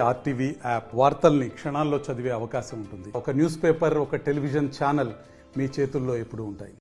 RTV app వార్తల్ని క్షణాల్లో చదివే అవకాశం ఉంటుంది. ఒక న్యూస్ పేపర్, ఒక టెలివిజన్ ఛానల్ మీ చేతుల్లో ఎప్పుడూ ఉంటాయి.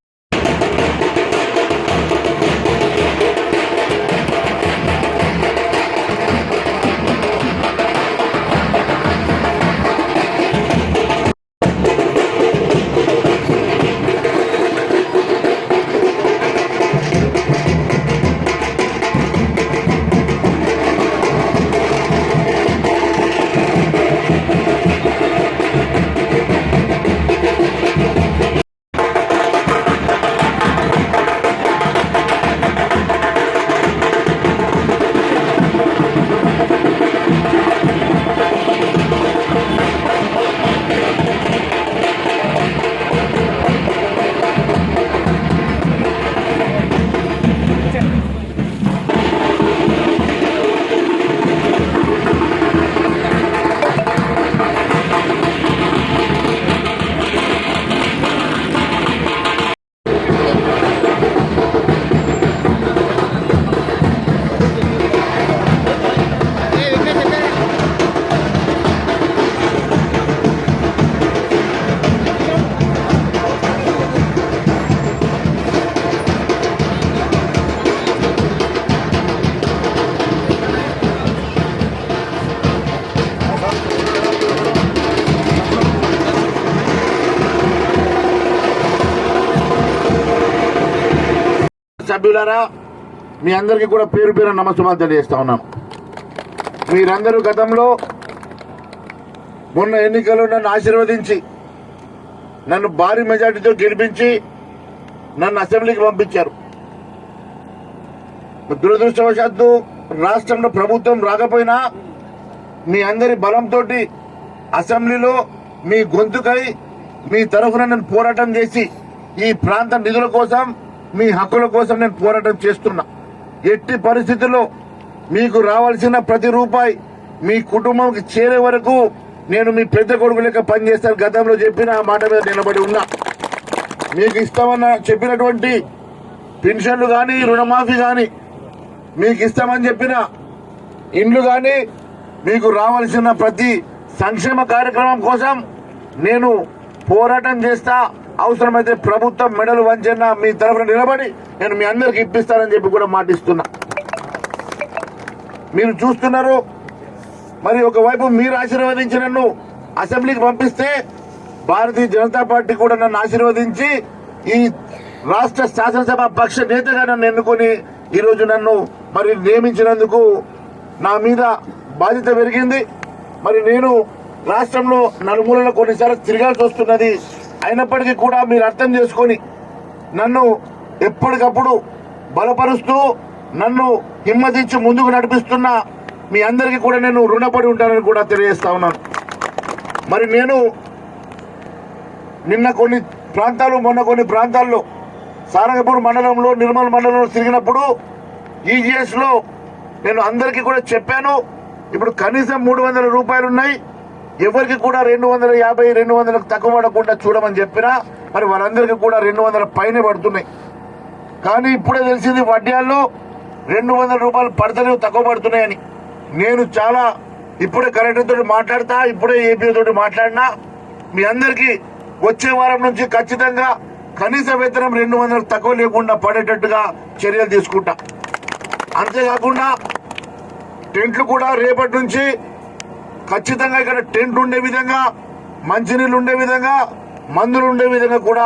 సభ్యులారా, మీ అందరికీ కూడా పేరు పేరు నమస్కారం తెలియజేస్తా ఉన్నాను. మీరందరూ గతంలో మొన్న ఎన్నికల్లో నన్ను ఆశీర్వదించి నన్ను భారీ మెజార్టీతో గెలిపించి నన్ను అసెంబ్లీకి పంపించారు. దురదృష్టవశాత్తు రాష్ట్రంలో ప్రభుత్వం రాకపోయినా మీ అందరి బలంతో అసెంబ్లీలో మీ గొంతుకై మీ తరఫున నేను పోరాటం చేసి ఈ ప్రాంత నిధుల కోసం, మీ హక్కుల కోసం నేను పోరాటం చేస్తున్నా. ఎట్టి పరిస్థితుల్లో మీకు రావాల్సిన ప్రతి రూపాయి మీ కుటుంబంకి చేరే వరకు నేను మీ పెద్ద కొడుకు లెక్క పనిచేస్తాను. గతంలో చెప్పిన ఆ మాట మీద నిలబడి ఉన్నా. మీకు ఇస్తామన్న చెప్పినటువంటి పెన్షన్లు కానీ, రుణమాఫీ కానీ, మీకు ఇస్తామని చెప్పిన ఇండ్లు కానీ, మీకు రావాల్సిన ప్రతి సంక్షేమ కార్యక్రమం కోసం నేను పోరాటం చేస్తా. అవసరమైతే ప్రభుత్వం మెడలు వంచన్న మీ తరఫున నిలబడి నేను మీ అందరికి ఇప్పిస్తానని చెప్పి కూడా మాటిస్తున్నా. మీరు చూస్తున్నారు, మరి ఒకవైపు మీరు ఆశీర్వదించి నన్ను అసెంబ్లీకి పంపిస్తే భారతీయ జనతా పార్టీ కూడా నన్ను ఆశీర్వదించి ఈ రాష్ట్ర శాసనసభ పక్ష నేతగా నన్ను ఎన్నుకొని ఈరోజు నన్ను మరి నియమించినందుకు నా మీద బాధ్యత పెరిగింది. మరి నేను రాష్ట్రంలో నలుమూలలో కొన్నిసార్లు తిరగాల్సి వస్తున్నది. అయినప్పటికీ కూడా మీరు అర్థం చేసుకొని నన్ను ఎప్పటికప్పుడు బలపరుస్తూ నన్ను హిమ్మతించి ముందుకు నడిపిస్తున్న మీ అందరికీ కూడా నేను రుణపడి ఉంటానని కూడా తెలియజేస్తా ఉన్నాను. మరి నేను నిన్న కొన్ని ప్రాంతాలు, మొన్న కొన్ని ప్రాంతాల్లో సారంగపూర్ మండలంలో, నిర్మల్ మండలంలో తిరిగినప్పుడు ఈజీఎస్ లో నేను అందరికీ కూడా చెప్పాను, ఇప్పుడు కనీసం 300 రూపాయలు ఉన్నాయి, ఎవరికి కూడా 250, 200 తక్కువ పడకుండా చూడమని చెప్పినా మరి వారందరికీ కూడా 200 పైనే పడుతున్నాయి. కానీ ఇప్పుడే తెలిసింది వడ్డ్యాల్లో 200 రూపాయలు పడతలేవు, తక్కువ పడుతున్నాయని. నేను చాలా ఇప్పుడే కలెక్టర్ తోటి మాట్లాడతా, ఇప్పుడే ఏపీ తోటి మాట్లాడినా మీ అందరికీ వచ్చే వారం నుంచి ఖచ్చితంగా కనీస వేతనం 200 తక్కువ లేకుండా పడేటట్టుగా చర్యలు తీసుకుంటా. అంతేకాకుండా టెంట్లు కూడా రేపటి నుంచి ఖచ్చితంగా ఇక్కడ టెంట్ ఉండే విధంగా, మంచినీళ్ళు ఉండే విధంగా, మందులు ఉండే విధంగా కూడా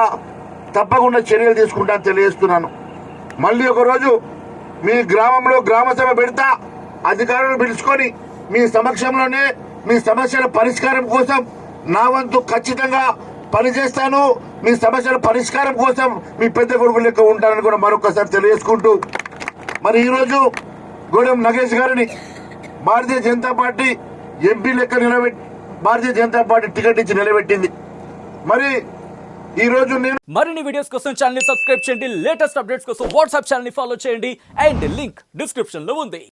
తప్పకుండా చర్యలు తీసుకుంటా తెలియజేస్తున్నాను. మళ్ళీ ఒకరోజు మీ గ్రామంలో గ్రామ సభ పెడతా, అధికారులను పిలుచుకొని మీ సమక్షంలోనే మీ సమస్యల పరిష్కారం కోసం నా వంతు ఖచ్చితంగా పనిచేస్తాను. మీ సమస్యల పరిష్కారం కోసం మీ పెద్ద కొడుకు లెక్క ఉంటానని కూడా మరొకసారి తెలియజేసుకుంటూ, మరి ఈరోజు గూడెం నగేష్ గారిని భారతీయ జనతా పార్టీ ఎంపీ లెక్క భారతీయ జనతా పార్టీ టికెట్ ఇచ్చి నిలబెట్టింది. మరి ఈ రోజు నేను మరిన్ని వీడియోస్ కోసం ఛానల్ ని సబ్స్క్రైబ్ చేయండి. లేటెస్ట్ అప్డేట్స్ కోసం వాట్సాప్ ఛానల్ ని ఫాలో చేయండి. అండ్ లింక్ డిస్క్రిప్షన్ లో ఉంది.